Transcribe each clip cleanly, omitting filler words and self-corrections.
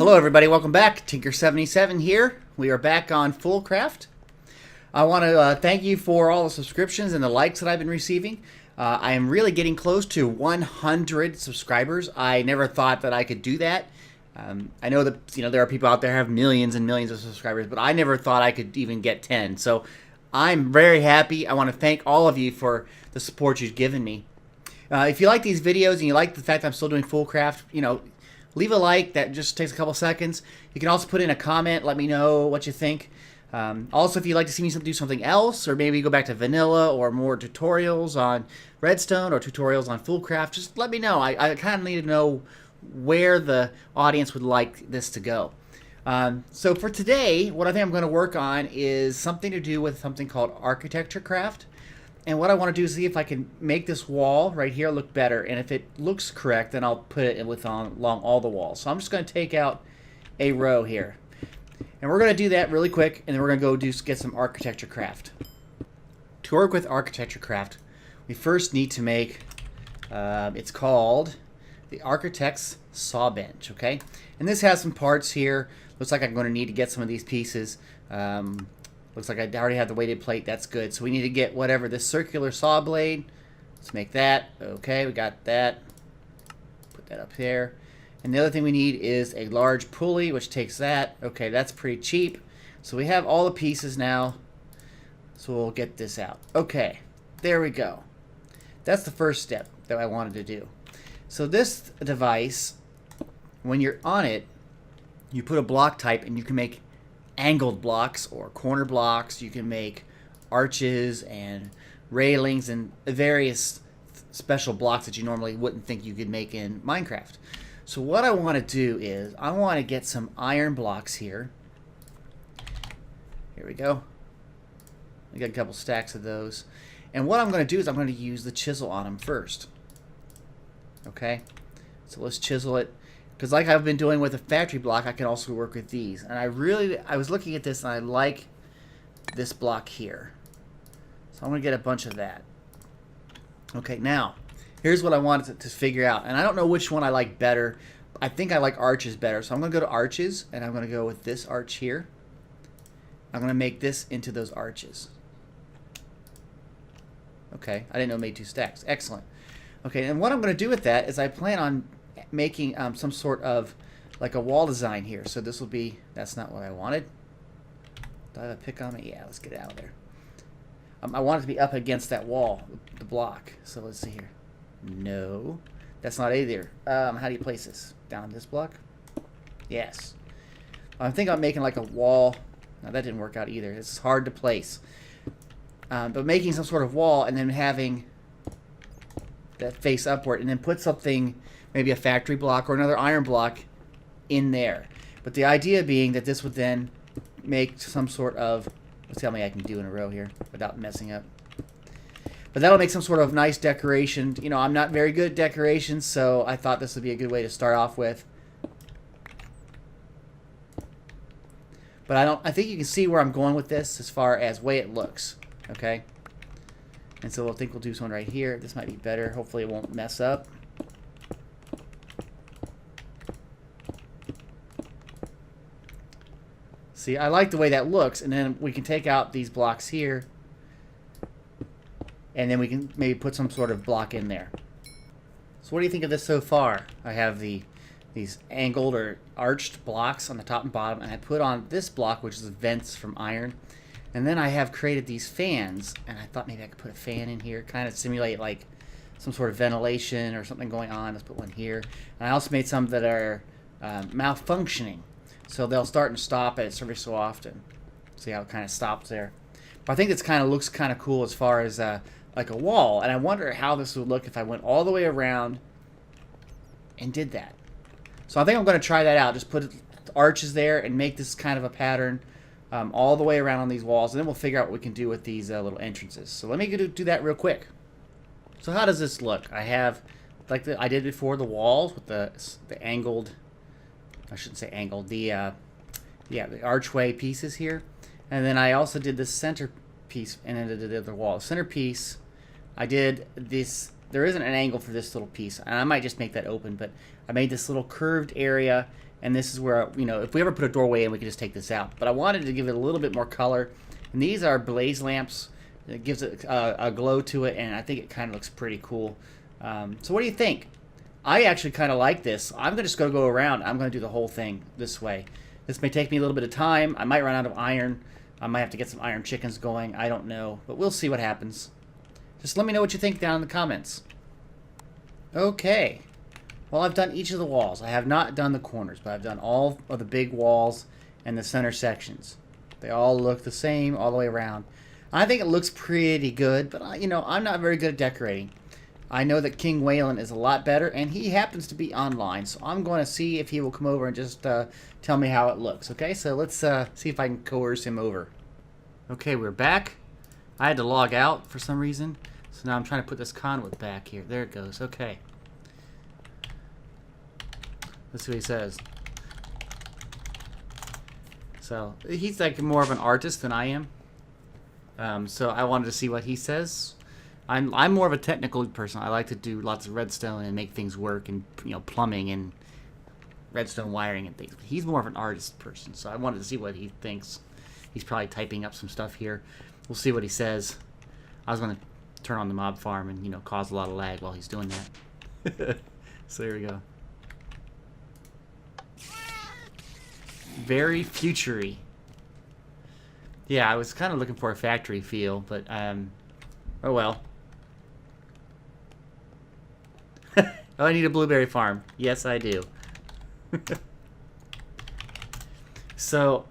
Hello everybody, welcome back. Tinker77 here. We are back on FoolCraft. I want to thank you for all the subscriptions and the likes that I've been receiving. I am really getting close to 100 subscribers. I never thought that I could do that. I know that there are people out there who have millions and millions of subscribers, but I never thought I could even get 10. So I'm very happy. I want to thank all of you for the support you've given me. If you like these videos and you like the fact that I'm still doing FoolCraft, leave a like. That just takes a couple seconds. You can also put in a comment. Let me know what you think. Also, if you'd like to see me do something else, or maybe go back to vanilla or more tutorials on Redstone or tutorials on FoolCraft, just let me know. I kind of need to know where the audience would like this to go. So for today, what I think I'm going to work on is something to do with something called architecture craft. And what I want to do is see if I can make this wall right here look better. And if it looks correct, then I'll put it along all the walls. So I'm just going to take out a row here. And we're going to do that really quick, and then we're going to go get some architecture craft. To work with architecture craft, we first need to make, it's called the Architect's Saw Bench, okay? And this has some parts here. Looks like I'm going to need to get some of these pieces. Looks like I already have the weighted plate. That's good. So we need to get whatever, this circular saw blade. Let's make that. Okay, we got that. Put that up there. And the other thing we need is a large pulley, which takes that. Okay, that's pretty cheap. So we have all the pieces now. So we'll get this out. Okay, there we go. That's the first step that I wanted to do. So this device, when you're on it, you put a block type and you can make angled blocks or corner blocks. You can make arches and railings and various special blocks that you normally wouldn't think you could make in Minecraft. So what I want to do is I want to get some iron blocks here. Here we go. I got a couple stacks of those. And what I'm going to do is I'm going to use the chisel on them first. Okay, so let's chisel it. Because like I've been doing with a factory block, I can also work with these. And I was looking at this and I like this block here. So I'm going to get a bunch of that. Okay, now, here's what I wanted to figure out. And I don't know which one I like better. I think I like arches better. So I'm going to go to arches, and I'm going to go with this arch here. I'm going to make this into those arches. Okay, I didn't know it made 2 stacks. Excellent. Okay, and what I'm going to do with that is I plan on making some sort of like a wall design here. So this will be, that's not what I wanted. Do I have a pick on me? Yeah, let's get it out of there. I want it to be up against that wall, the block. So let's see here. No, that's not either. How do you place this? Down this block? Yes. I'm thinking I'm making like a wall. Now that didn't work out either. It's hard to place. But making some sort of wall and then having that face upward and then put something, maybe a factory block or another iron block in there. But the idea being that this would then make some sort of, let's see how many I can do in a row here without messing up. But that'll make some sort of nice decoration. I'm not very good at decorations, so I thought this would be a good way to start off with. But I think you can see where I'm going with this as far as way it looks. Okay? And so I think we'll do this one right here. This might be better. Hopefully it won't mess up. See, I like the way that looks, and then we can take out these blocks here, and then we can maybe put some sort of block in there. So what do you think of this so far? I have these angled or arched blocks on the top and bottom, and I put on this block, which is vents from iron. And then I have created these fans, and I thought maybe I could put a fan in here, kind of simulate like some sort of ventilation or something going on. Let's put one here. And I also made some that are malfunctioning. So they'll start and stop at every so often. See how it kind of stops there. But I think this kind of looks kind of cool as far as like a wall. And I wonder how this would look if I went all the way around and did that. So I think I'm going to try that out. Just put arches there and make this kind of a pattern all the way around on these walls. And then we'll figure out what we can do with these little entrances. So let me do that real quick. So how does this look? I have, like I did before, the walls with the angled, I shouldn't say angled, the archway pieces here. And then I also did this center piece and then did the other wall. The center piece, I did this, there isn't an angle for this little piece. And I might just make that open, but I made this little curved area And this is where, you know, if we ever put a doorway in, we can just take this out. But I wanted to give it a little bit more color. And these are blaze lamps. It gives it a glow to it, and I think it kind of looks pretty cool. So what do you think? I actually kind of like this. I'm just going to go around. I'm going to do the whole thing this way. This may take me a little bit of time. I might run out of iron. I might have to get some iron chickens going. I don't know. But we'll see what happens. Just let me know what you think down in the comments. Okay. Well, I've done each of the walls. I have not done the corners, but I've done all of the big walls and the center sections. They all look the same all the way around. I think it looks pretty good, but, you know, I'm not very good at decorating. I know that King Waylon is a lot better, and he happens to be online, so I'm going to see if he will come over and just tell me how it looks, okay? So let's see if I can coerce him over. Okay, we're back. I had to log out for some reason, so now I'm trying to put this conduit back here. There it goes, okay. Let's see what he says. So, he's like more of an artist than I am. So I wanted to see what he says. I'm more of a technical person. I like to do lots of redstone and make things work, and, you know, plumbing and redstone wiring and things. But he's more of an artist person, so I wanted to see what he thinks. He's probably typing up some stuff here. We'll see what he says. I was going to turn on the mob farm and, you know, cause a lot of lag while he's doing that. So there we go. Very future-y. Yeah, I was kind of looking for a factory feel, but, oh well. Oh, I need a blueberry farm. Yes, I do. So,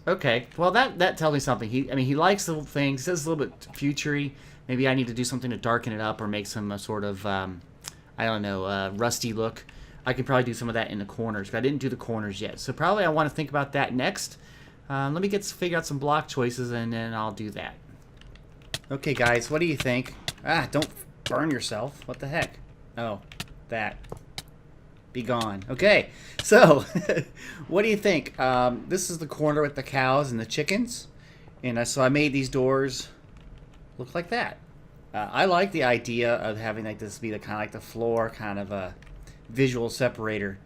okay. Well, that tells me something. He likes the things. He says it's a little bit future-y. Maybe I need to do something to darken it up or make some sort of, I don't know, rusty look. I can probably do some of that in the corners, but I didn't do the corners yet. So probably I want to think about that next. Let me figure out some block choices, and then I'll do that. Okay, guys, what do you think? Ah, don't burn yourself. What the heck? Oh, that. Be gone. Okay, so what do you think? This is the corner with the cows and the chickens. And so I made these doors look like that. I like the idea of having like this be the kind of like the floor, kind of a visual separator,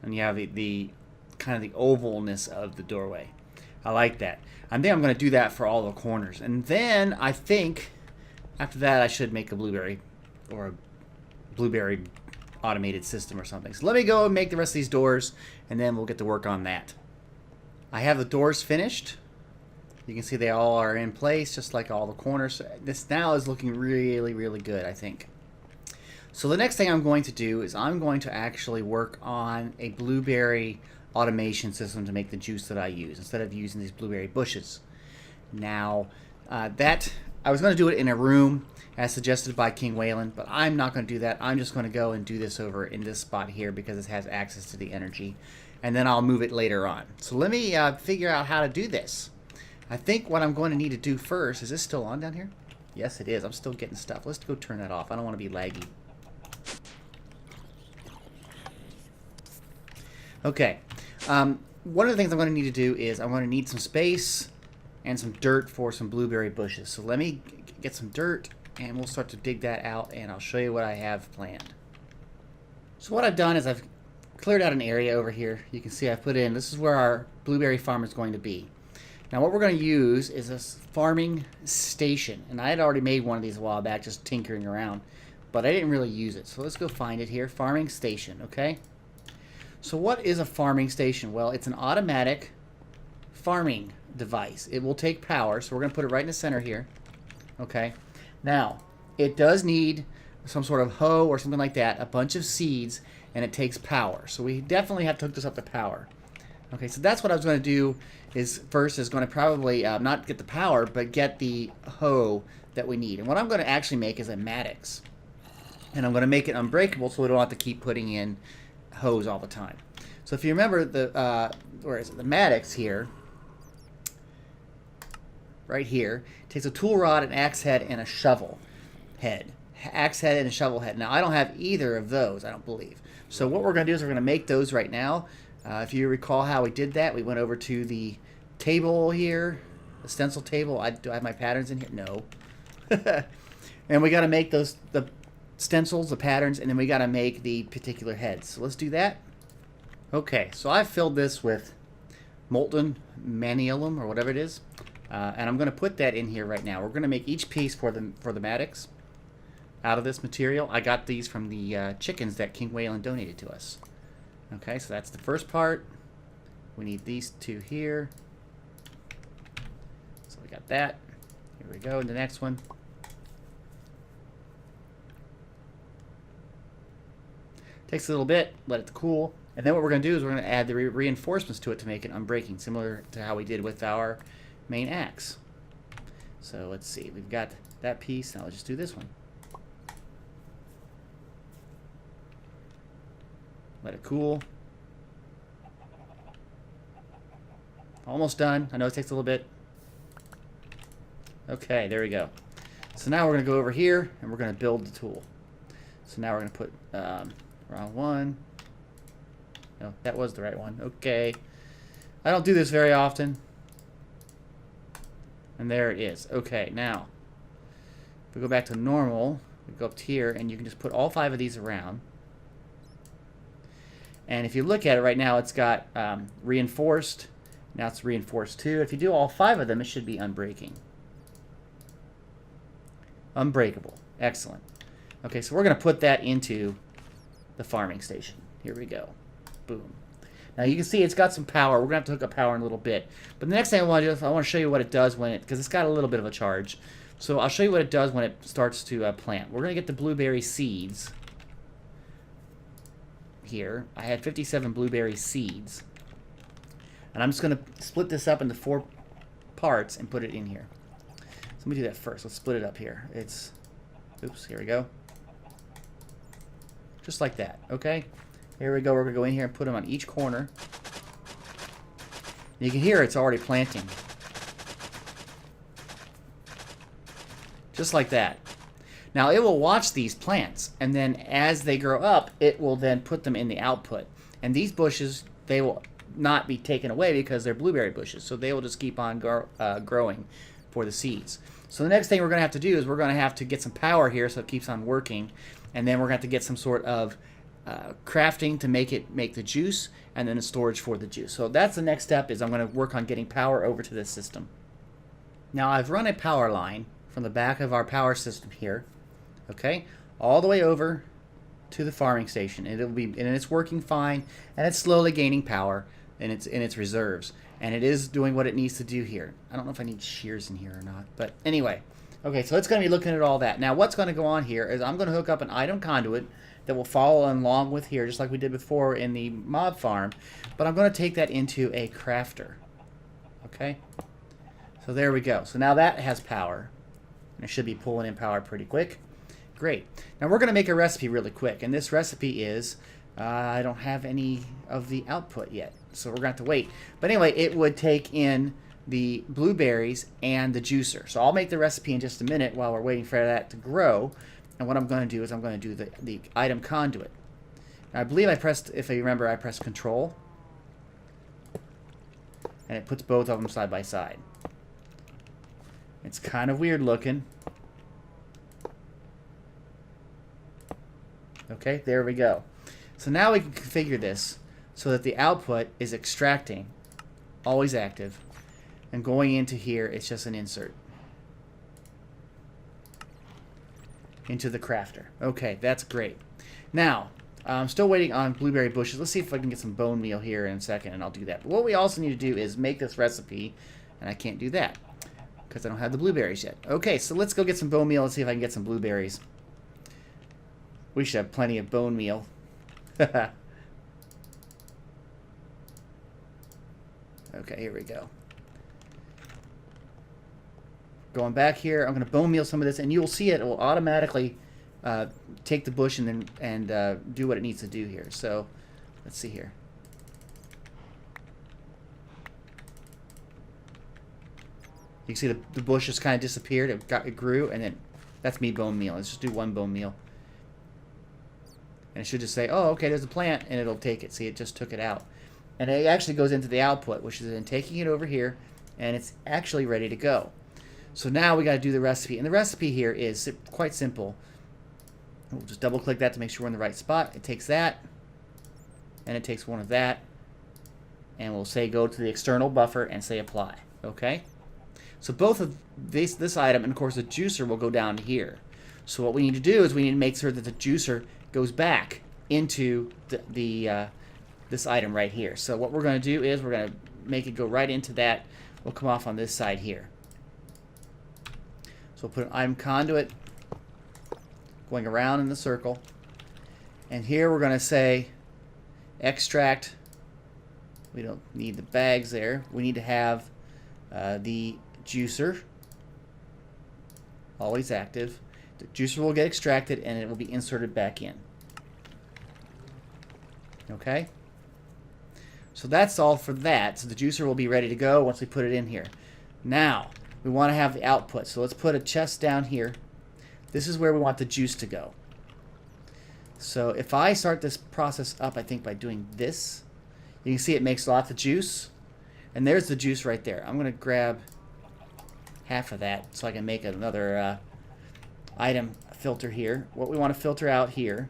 and you have the kind of the ovalness of the doorway. I like that. I think I'm going to do that for all the corners, and then I think after that I should make a blueberry or a blueberry automated system or something. So let me go and make the rest of these doors, and then we'll get to work on that. I have the doors finished. You can see they all are in place, just like all the corners. This now is looking really, really good, I think. So the next thing I'm going to do is I'm going to actually work on a blueberry automation system to make the juice that I use instead of using these blueberry bushes. Now, I was going to do it in a room as suggested by King Waylon, but I'm not going to do that. I'm just going to go and do this over in this spot here because it has access to the energy, and then I'll move it later on. So let me figure out how to do this. I think what I'm going to need to do first, is this still on down here? Yes, it is. I'm still getting stuff. Let's go turn that off. I don't want to be laggy. Okay. One of the things I'm going to need to do is I'm going to need some space and some dirt for some blueberry bushes. So let me get some dirt, and we'll start to dig that out, and I'll show you what I have planned. So what I've done is I've cleared out an area over here. You can see I've put in, this is where our blueberry farm is going to be. Now what we're going to use is a farming station, and I had already made one of these a while back, just tinkering around, but I didn't really use it. So let's go find it here, farming station, okay? So what is a farming station? Well, it's an automatic farming device. It will take power, so we're going to put it right in the center here, okay? Now, it does need some sort of hoe or something like that, a bunch of seeds, and it takes power. So we definitely have to hook this up to power. Okay, so that's what I was going to do is first is going to probably not get the power, but get the hoe that we need. And what I'm going to actually make is a Maddox. And I'm going to make it unbreakable so we don't have to keep putting in hose all the time. So if you remember the the Maddox here, right here, takes a tool rod, an axe head, and a shovel head. Axe head and a shovel head. Now I don't have either of those, I don't believe. So what we're going to do is we're going to make those right now. If you recall how we did that, we went over to the table here, the stencil table. Do I have my patterns in here? No. And we got to make those the stencils, the patterns, and then we got to make the particular heads. So let's do that. Okay, so I've filled this with molten maniolum or whatever it is, and I'm going to put that in here right now. We're going to make each piece for the Maddox out of this material. I got these from the chickens that King Wayland donated to us. Okay, so that's the first part. We need these two here. So we got that. Here we go, and the next one. Takes a little bit, let it cool. And then what we're going to do is we're going to add the reinforcements to it to make it unbreaking, similar to how we did with our main axe. So let's see, we've got that piece. Now let's just do this one. Let it cool. Almost done. I know it takes a little bit. Okay, there we go. So now we're going to go over here and we're going to build the tool. So now we're going to put wrong one. No, that was the right one. Okay. I don't do this very often. And there it is. Okay, now, if we go back to normal, we go up to here, and you can just put all 5 of these around. And if you look at it right now, it's got reinforced. Now it's reinforced 2. If you do all 5 of them, it should be unbreaking. Unbreakable. Excellent. Okay, so we're going to put that into the farming station. Here we go. Boom. Now you can see it's got some power. We're going to have to hook up power in a little bit. But the next thing I want to do is I want to show you what it does when it, because it's got a little bit of a charge. So I'll show you what it does when it starts to plant. We're going to get the blueberry seeds here. I had 57 blueberry seeds. And I'm just going to split this up into 4 parts and put it in here. So let me do that first. Let's split it up here. It's, oops, here we go. Just like that, okay? Here we go. We're going to go in here and put them on each corner. You can hear it's already planting. Just like that. Now, it will watch these plants, and then as they grow up, it will then put them in the output. And these bushes, they will not be taken away because they're blueberry bushes, so they will just keep on growing for the seeds. So the next thing we're going to have to do is we're going to have to get some power here so it keeps on working, and then we're going to have to get some sort of crafting to make the juice, and then a storage for the juice. So that's the next step, is I'm going to work on getting power over to this system. Now I've run a power line from the back of our power system here, okay, all the way over to the farming station. And it's working fine, and it's slowly gaining power in its reserves, and it is doing what it needs to do here. I don't know if I need shears in here or not, but anyway. Okay, so it's going to be looking at all that. Now what's going to go on here is I'm going to hook up an item conduit that will follow along with here, just like we did before in the mob farm, but I'm going to take that into a crafter. Okay, so there we go. So now that has power, and it should be pulling in power pretty quick. Great. Now we're going to make a recipe really quick, and this recipe is, I don't have any of the output yet, so we're going to have to wait. But anyway, it would take in the blueberries and the juicer. So I'll make the recipe in just a minute while we're waiting for that to grow. And what I'm going to do is I'm going to do the item conduit. Now, I believe I pressed, if I remember, I pressed Control. And it puts both of them side by side. It's kind of weird looking. Okay, there we go. So now we can configure this so that the output is extracting, always active, and going into here, it's just an insert into the crafter. Okay, that's great. Now, I'm still waiting on blueberry bushes. Let's see if I can get some bone meal here in a second, and I'll do that. But what we also need to do is make this recipe, and I can't do that because I don't have the blueberries yet. Okay, so let's go get some bone meal. Let's see if I can get some blueberries. We should have plenty of bone meal. Okay, here we go. Going back here, I'm going to bone meal some of this, and you'll see it will automatically take the bush and then do what it needs to do here. So let's see here. You can see the bush just kind of disappeared. It grew, and then that's me bone meal. Let's just do 1 bone meal. And it should just say, oh, okay, there's a plant, and it'll take it. See, it just took it out. And it actually goes into the output, which is then taking it over here, and it's actually ready to go. So now we got to do the recipe. And the recipe here is quite simple. We'll just double click that to make sure we're in the right spot. It takes that, and it takes one of that, and we'll say go to the external buffer and say apply. Okay? So both of this item and of course the juicer will go down to here. So what we need to do is we need to make sure that the juicer goes back into this item right here. So what we're going to do is we're going to make it go right into that. We'll come off on this side here. So we'll put an item conduit going around in the circle. And here we're going to say extract. We don't need the bags there. We need to have the juicer always active. The juicer will get extracted and it will be inserted back in. Okay? So that's all for that. So the juicer will be ready to go once we put it in here. Now, we want to have the output. So let's put a chest down here. This is where we want the juice to go. So if I start this process up, I think by doing this, you can see it makes lots of juice. And there's the juice right there. I'm going to grab half of that so I can make another item filter here. What we want to filter out here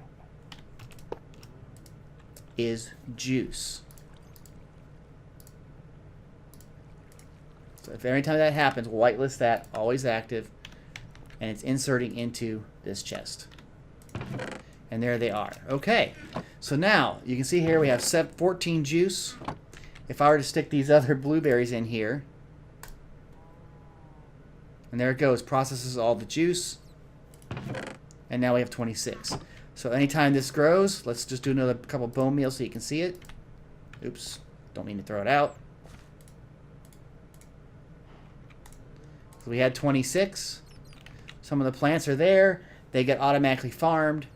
is juice. So if every time that happens, we'll whitelist that, always active, and it's inserting into this chest. And there they are. Okay, so now you can see here we have 14 juice. If I were to stick these other blueberries in here, and there it goes, processes all the juice, and now we have 26. So anytime this grows, let's just do another couple bone meal so you can see it. Oops, don't mean to throw it out. So we had 26. Some of the plants are there. They get automatically farmed.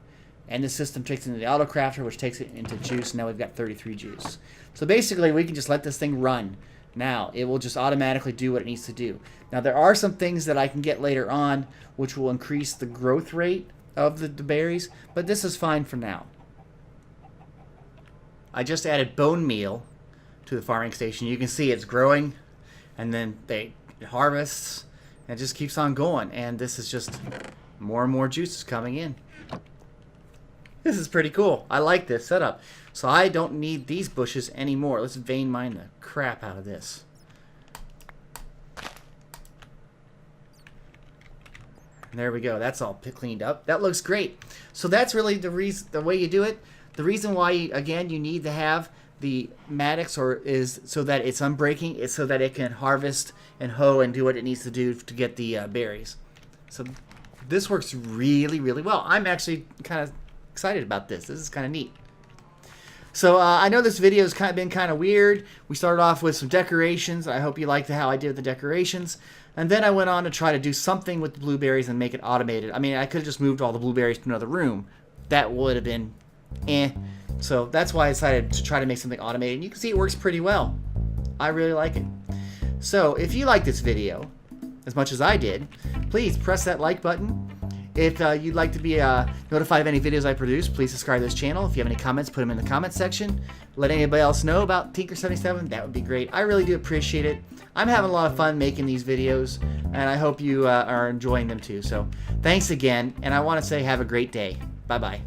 And the system takes it into the auto crafter, which takes it into juice. Now we've got 33 juice. So basically, we can just let this thing run. Now, it will just automatically do what it needs to do. Now, there are some things that I can get later on, which will increase the growth rate of the berries. But this is fine for now. I just added bone meal to the farming station. You can see it's growing. And then it harvests. And it just keeps on going. And this is just more and more juices coming in. This is pretty cool. I like this setup. So I don't need these bushes anymore. Let's vein mine the crap out of this. And there we go. That's all cleaned up. That looks great. So that's really the way you do it. The reason why, again, you need to have the Maddox is so that it's unbreaking. It's so that it can harvest and hoe and do what it needs to do to get the berries. So this works really, really well. I'm actually kind of excited about this. This is kind of neat. So I know this video has been kind of weird. We started off with some decorations. I hope you liked how I did the decorations. And then I went on to try to do something with the blueberries and make it automated. I mean, I could have just moved all the blueberries to another room. That would have been So that's why I decided to try to make something automated. And you can see it works pretty well. I really like it. So if you like this video as much as I did, please press that like button. If you'd like to be notified of any videos I produce, please subscribe to this channel. If you have any comments, put them in the comment section. Let anybody else know about Tinker77. That would be great. I really do appreciate it. I'm having a lot of fun making these videos, and I hope you are enjoying them too. So thanks again, and I want to say have a great day. Bye-bye.